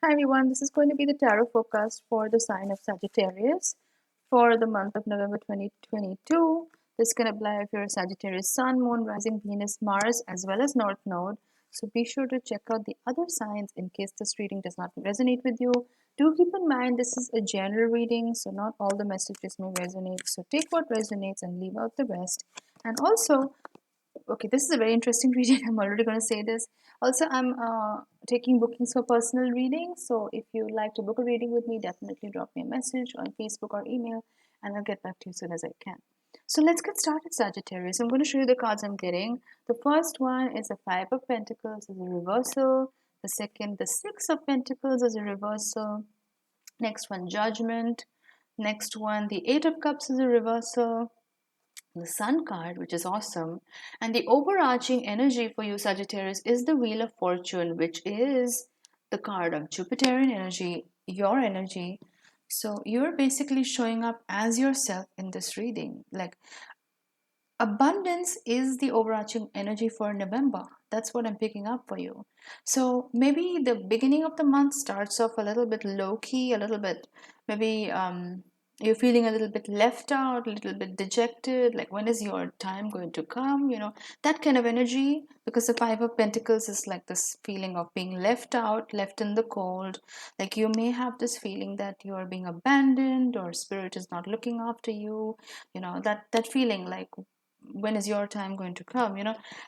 Hi everyone, this is going to be the tarot forecast for the sign of Sagittarius for the month of November 2022. This can apply if you're a Sagittarius Sun, Moon, Rising, Venus, Mars, as well as North Node. So be sure to check out the other signs in case this reading does not resonate with you. Do keep in mind this is a general reading, so not all the messages may resonate. So take what resonates and leave out the rest. And also, okay, this is a very interesting reading. I'm already going to say this. Also, I'm taking bookings for personal readings. So if you'd like to book a reading with me, definitely drop me a message on Facebook or email, and I'll get back to you as soon as I can. So let's get started, Sagittarius. I'm going to show you the cards I'm getting. The first one is the Five of Pentacles as a reversal. The second, the Six of Pentacles as a reversal. Next one, Judgment. Next one, the Eight of Cups as a reversal, the Sun card, which is awesome. And the overarching energy for you, Sagittarius, is the Wheel of Fortune, which is the card of Jupiterian energy, your energy. So you're basically showing up as yourself in this reading. Like, abundance is the overarching energy for November. That's what I'm picking up for you. So maybe the beginning of the month starts off a little bit low key, a little bit maybe you're feeling a little bit left out, a little bit dejected. Like, when is your time going to come? That kind of energy, because the Five of Pentacles is like this feeling of being left out, left in the cold. Like, you may have this feeling that you are being abandoned or spirit is not looking after you. That feeling, like, when is your time going to come?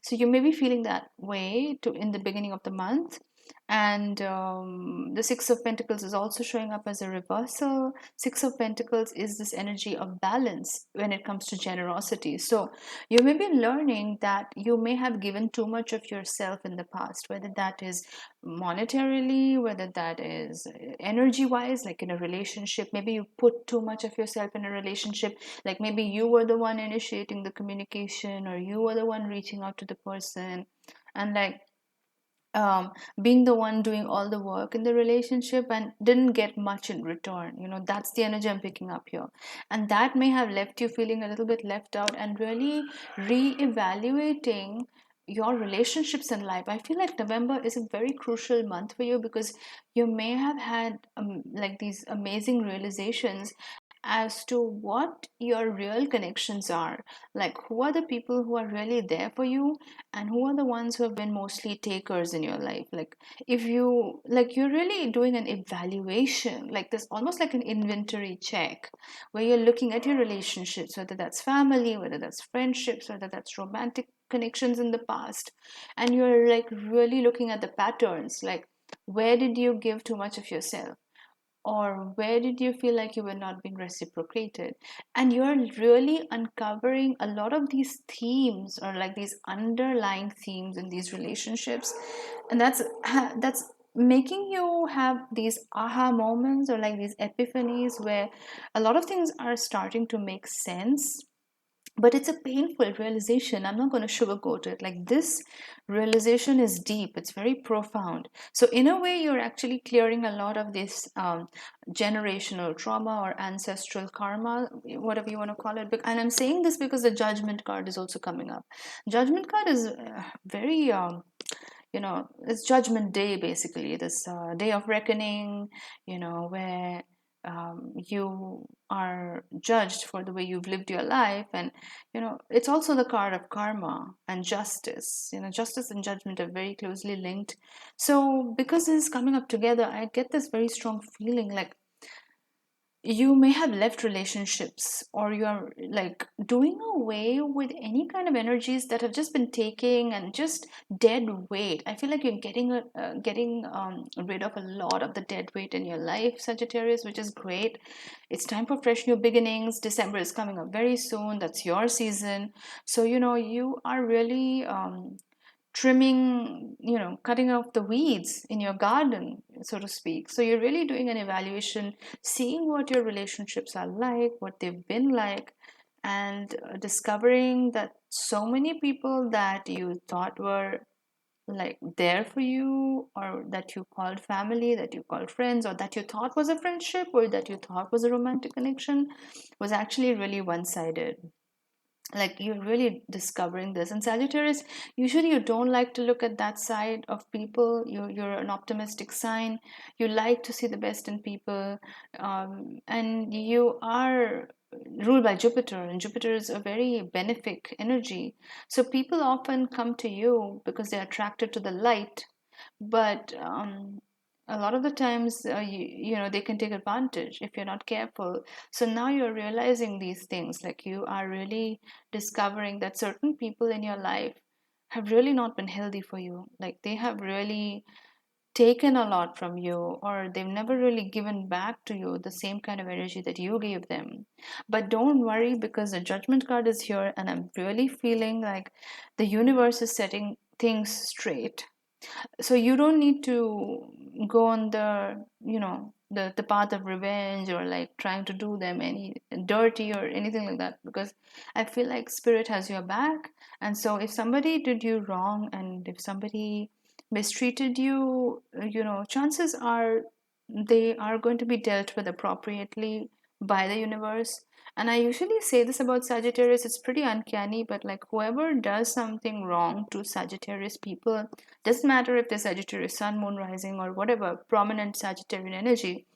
So you may be feeling that way to in the beginning of the month. And the Six of Pentacles is also showing up as a reversal. Six of Pentacles is this energy of balance when it comes to generosity. So you may be learning that you may have given too much of yourself in the past, whether that is monetarily, whether that is energy wise, like in a relationship. Maybe you put too much of yourself in a relationship. Like, maybe you were the one initiating the communication, or you were the one reaching out to the person, and like um, being the one doing all the work in the relationship and didn't get much in return. That's the energy I'm picking up here. And that may have left you feeling a little bit left out and really re-evaluating your relationships in life. I feel like November is a very crucial month for you, because you may have had like these amazing realizations as to what your real connections are. Like, who are the people who are really there for you, and who are the ones who have been mostly takers in your life. Like, if you like, you're really doing an evaluation, like this, almost like an inventory check, where you're looking at your relationships, whether that's family, whether that's friendships, whether that's romantic connections in the past, and you're like really looking at the patterns. Like, where did you give too much of yourself, or where did you feel like you were not being reciprocated? And you're really uncovering a lot of these themes, or like these underlying themes in these relationships. And that's making you have these aha moments, or like these epiphanies, where a lot of things are starting to make sense. But it's a painful realization. I'm not going to sugarcoat it. Like, this realization is deep, it's very profound. So in a way, you're actually clearing a lot of this generational trauma or ancestral karma, whatever you want to call it. And I'm saying this because the Judgment card is also coming up. Judgment card is very it's Judgment Day, basically, this day of reckoning, where you are judged for the way you've lived your life. And it's also the card of karma and justice. Justice and judgment are very closely linked. So because this is coming up together, I get this very strong feeling, like, you may have left relationships, or you're like doing away with any kind of energies that have just been taking and just dead weight. I feel like you're getting rid of a lot of the dead weight in your life, Sagittarius, which is great. It's time for fresh new beginnings. December is coming up very soon. That's your season. So you are really trimming, cutting off the weeds in your garden, so to speak. So you're really doing an evaluation, seeing what your relationships are like, what they've been like, and discovering that so many people that you thought were like there for you, or that you called family, that you called friends, or that you thought was a friendship, or that you thought was a romantic connection, was actually really one-sided. like you're really discovering this. And Sagittarius, usually you don't like to look at that side of people. You're an optimistic sign. You like to see the best in people, and you are ruled by Jupiter, and Jupiter is a very benefic energy. So people often come to you because they're attracted to the light, but a lot of the times you know, they can take advantage if you're not careful. So now you're realizing these things, like you are really discovering that certain people in your life have really not been healthy for you, like they have really taken a lot from you, or they've never really given back to you the same kind of energy that you gave them. But don't worry, because the Judgment card is here, and I'm really feeling like the universe is setting things straight. So you don't need to go on the, you know, the path of revenge, or like trying to do them any dirty or anything like that, because I feel like spirit has your back. And so if somebody did you wrong, and if somebody mistreated you, you know, chances are they are going to be dealt with appropriately by the universe. And I usually say this about Sagittarius, it's pretty uncanny, but like whoever does something wrong to Sagittarius people, doesn't matter if they're Sagittarius, Sun, Moon, Rising, or whatever prominent Sagittarian energy,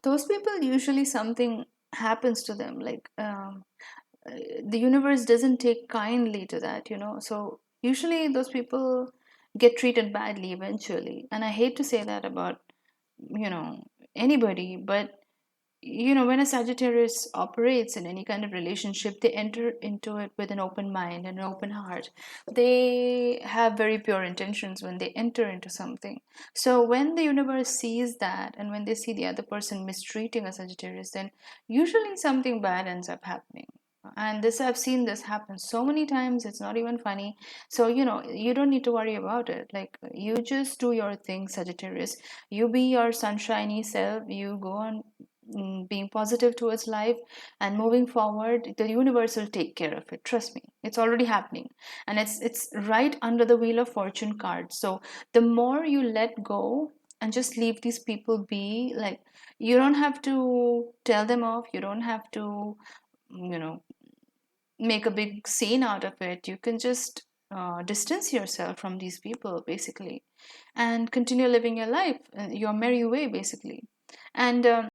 those people usually something happens to them. Like the universe doesn't take kindly to that, you know. So usually those people get treated badly eventually. And I hate to say that about, you know, anybody, but you know, when a Sagittarius operates in any kind of relationship, they enter into it with an open mind and an open heart. They have very pure intentions when they enter into something. So when the universe sees that, and when they see the other person mistreating a Sagittarius, then usually something bad ends up happening. And this, I've seen this happen so many times, it's not even funny. So you know, you don't need to worry about it. Like you just do your thing, Sagittarius. You be your sunshiny self, you go on being positive towards life and moving forward. The universe will take care of it, trust me. It's already happening, and it's right under the Wheel of Fortune card. So the more you let go and just leave these people be, like you don't have to tell them off, you don't have to, you know, make a big scene out of it. You can just distance yourself from these people basically, and continue living your life, your merry way basically. And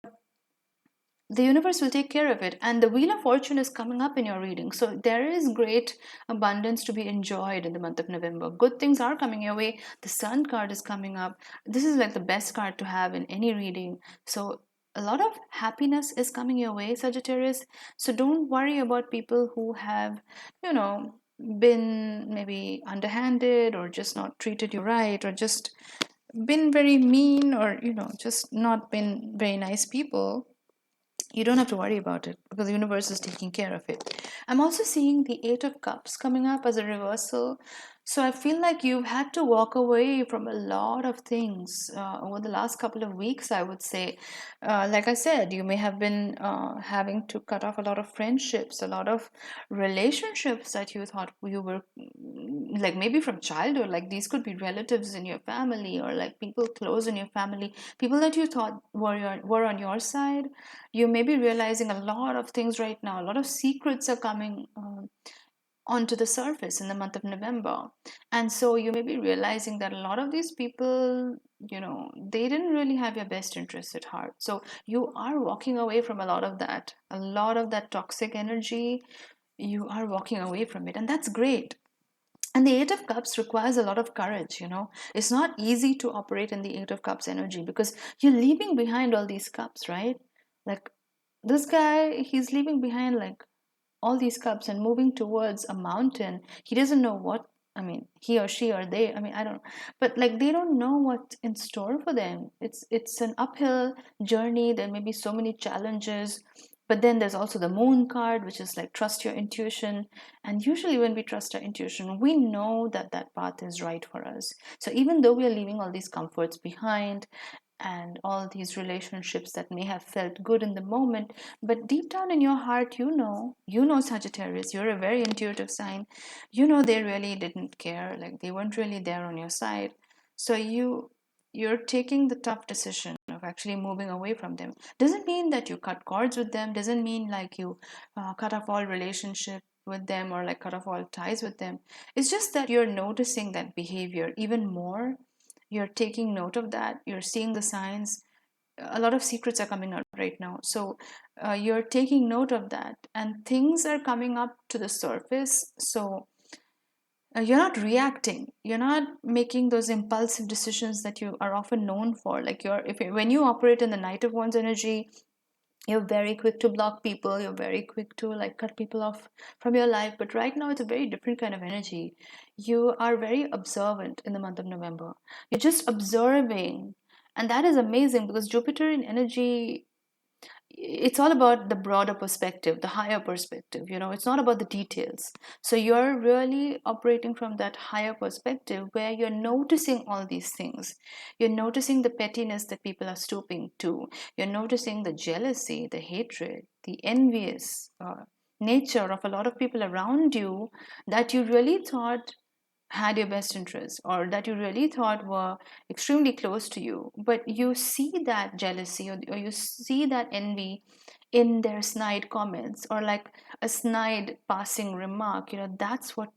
the universe will take care of it. And the Wheel of Fortune is coming up in your reading, so there is great abundance to be enjoyed in the month of November. Good things are coming your way. The Sun card is coming up. This is like the best card to have in any reading. So a lot of happiness is coming your way, Sagittarius. So don't worry about people who have, you know, been maybe underhanded, or just not treated you right, or just been very mean, or you know, just not been very nice people. You don't have to worry about it, because the universe is taking care of it. I'm also seeing the Eight of Cups coming up as a reversal. So I feel like you've had to walk away from a lot of things over the last couple of weeks, I would say. Like I said, you may have been having to cut off a lot of friendships, a lot of relationships that you thought you were, like maybe from childhood. Like these could be relatives in your family, or like people close in your family, people that you thought were on your side. You may be realizing a lot of things right now. A lot of secrets are coming onto the surface in the month of November. And so you may be realizing that a lot of these people, you know, they didn't really have your best interests at heart. So you are walking away from a lot of that toxic energy. You are walking away from it, and that's great. And the Eight of Cups requires a lot of courage, you know. It's not easy to operate in the Eight of Cups energy, because you're leaving behind all these cups, right? Like this guy, he's leaving behind like all these cups and moving towards a mountain. He doesn't know what, I mean, he or she or they, I mean, I don't, but like they don't know what's in store for them. It's an uphill journey. There may be so many challenges. But then there's also the Moon card, which is like trust your intuition. And usually when we trust our intuition, we know that that path is right for us. So even though we are leaving all these comforts behind, and all these relationships that may have felt good in the moment, but deep down in your heart, you know, Sagittarius, you're a very intuitive sign. You know they really didn't care, like they weren't really there on your side. So you're taking the tough decision of actually moving away from them. Doesn't mean that you cut cords with them, doesn't mean like you cut off all relationship. with them or like cut off all ties with them. It's just that you're noticing that behavior even more. You're taking note of that. You're seeing the signs. A lot of secrets are coming out right now. So you're taking note of that, and things are coming up to the surface. So you're not reacting. You're not making those impulsive decisions that you are often known for. Like when you operate in the Knight of Wands energy, you're very quick to block people. You're very quick to like cut people off from your life. But right now, it's a very different kind of energy. You are very observant in the month of November. You're just observing, and that is amazing because Jupiter in energy, it's all about the broader perspective, the higher perspective. It's not about the details. So you're really operating from that higher perspective where you're noticing all these things. You're noticing the pettiness that people are stooping to. You're noticing the jealousy, the hatred, the envious nature of a lot of people around you that you really thought had your best interests, or that you really thought were extremely close to you, but you see that jealousy, or you see that envy in their snide comments, or like a snide passing remark. That's what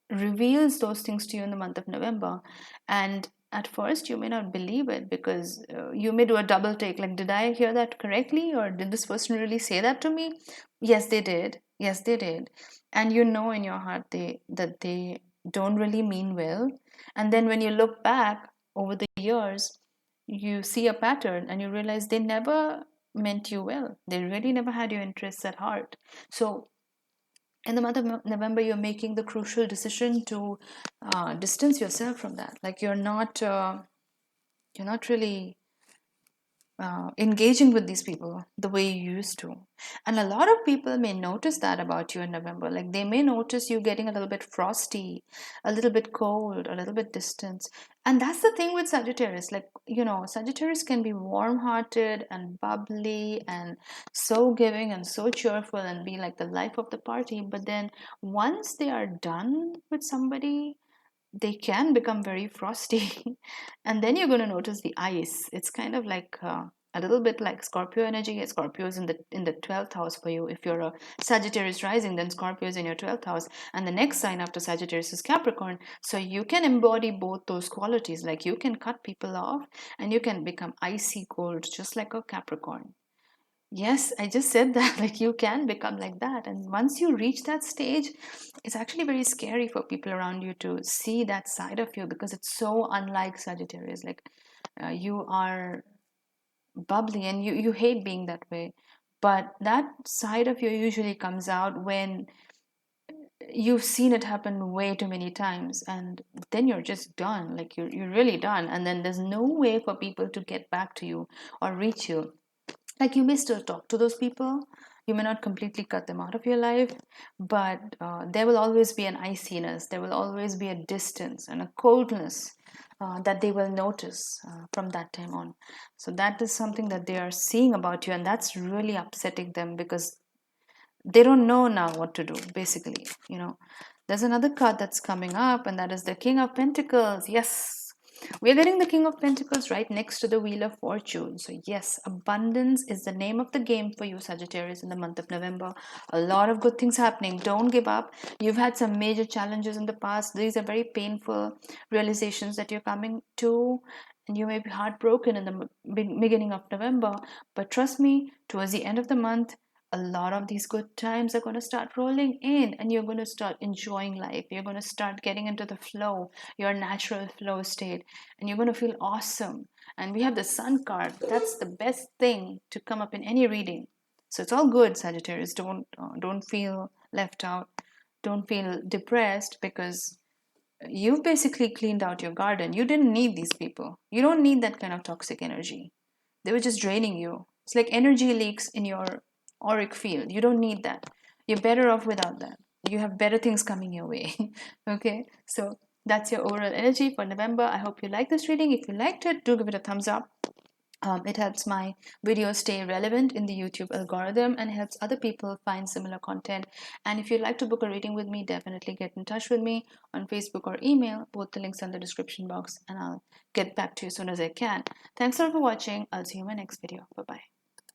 reveals those things to you in the month of November. And at first you may not believe it, because you may do a double take, like, did I hear that correctly, or did this person really say that to me? Yes, they did. Yes, they did. And in your heart that they don't really mean well. And then when you look back over the years, you see a pattern and you realize they never meant you well. They really never had your interests at heart. So in the month of November, you're making the crucial decision to distance yourself from that. Like you're not really engaging with these people the way you used to. And a lot of people may notice that about you in November. Like they may notice you getting a little bit frosty, a little bit cold, a little bit distant. And that's the thing with Sagittarius. Like, Sagittarius can be warm hearted and bubbly and so giving and so cheerful and be like the life of the party. But then once they are done with somebody, they can become very frosty. And then you're going to notice the ice. It's kind of like a little bit like Scorpio energy. Scorpio is in the 12th house for you. If you're a Sagittarius rising, then Scorpio is in your 12th house, and the next sign after Sagittarius is Capricorn. So you can embody both those qualities. Like you can cut people off and you can become icy cold, just like a Capricorn. Yes, I just said that. Like you can become like that. And once you reach that stage, it's actually very scary for people around you to see that side of you, because it's so unlike Sagittarius. Like you are bubbly and you hate being that way. But that side of you usually comes out when you've seen it happen way too many times, and then you're just done. Like you're really done. And then there's no way for people to get back to you or reach you. Like you may still talk to those people, you may not completely cut them out of your life, but there will always be an iciness, there will always be a distance and a coldness that they will notice from that time on. So that is something that they are seeing about you, and that's really upsetting them, because they don't know now what to do, basically. There's another card that's coming up, and that is the King of Pentacles. Yes, we're getting the King of Pentacles right next to the Wheel of Fortune. So yes, abundance is the name of the game for you, Sagittarius, in the month of November. A lot of good things happening. Don't give up. You've had some major challenges in the past. These are very painful realizations that you're coming to, and you may be heartbroken in the beginning of November. But trust me, towards the end of the month, a lot of these good times are going to start rolling in, and you're going to start enjoying life. You're going to start getting into the flow, your natural flow state, and you're going to feel awesome. And we have the Sun card. That's the best thing to come up in any reading. So it's all good, Sagittarius. Don't feel left out. Don't feel depressed, because you've basically cleaned out your garden. You didn't need these people. You don't need that kind of toxic energy. They were just draining you. It's like energy leaks in your auric field. You don't need that. You're better off without that. You have better things coming your way. Okay, so that's your overall energy for November. I hope you like this reading. If you liked it, do give it a thumbs up. It helps my videos stay relevant in the YouTube algorithm and helps other people find similar content. And if you'd like to book a reading with me, definitely get in touch with me on Facebook or email. Both the links are in the description box, and I'll get back to you as soon as I can. Thanks a lot for watching. I'll see you in my next video. Bye-bye.